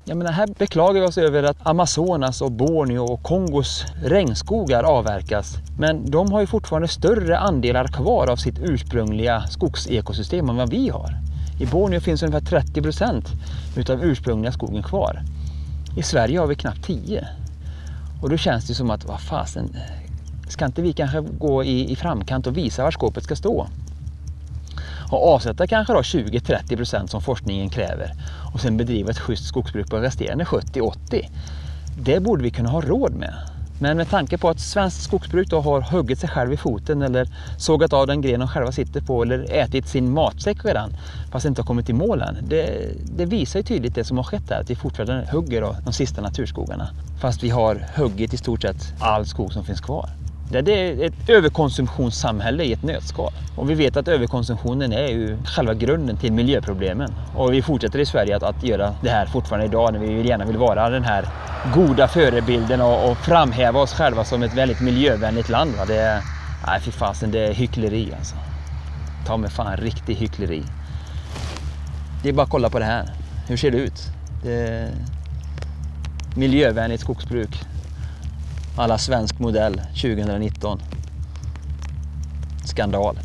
Jag menar, här beklagar vi oss över att Amazonas och Borneo och Kongos regnskogar avverkas. Men de har ju fortfarande större andelar kvar av sitt ursprungliga skogsekosystem än vad vi har. I Borneo finns ungefär 30% utav ursprungliga skogen kvar. I Sverige har vi knappt 10%. Och då känns det som att, vad fasen, ska inte vi kanske gå i framkant och visa var skåpet ska stå? Och avsätta kanske då 20-30% som forskningen kräver. Och sen bedriva ett schysst skogsbruk på resterande 70-80%. Det borde vi kunna ha råd med. Men med tanke på att svenskt skogsbruk då har huggit sig själv i foten eller sågat av den gren de själva sitter på eller ätit sin matsäck redan fast inte har kommit i mål än. Det visar ju tydligt det som har skett här, att vi fortfarande hugger då de sista naturskogarna. Fast vi har huggit i stort sett all skog som finns kvar. Det är ett överkonsumtionssamhälle i ett nötskal. Och vi vet att överkonsumtionen är ju själva grunden till miljöproblemen. Och vi fortsätter i Sverige att göra det här fortfarande idag när vi gärna vill vara den här goda förebilden och framhäva oss själva som ett väldigt miljövänligt land. Nej, fy fasen, det är hyckleri alltså. Ta mig fan riktig hyckleri. Det är bara att kolla på det här. Hur ser det ut? Det är miljövänligt skogsbruk. Alla svensk modell 2019. Skandal.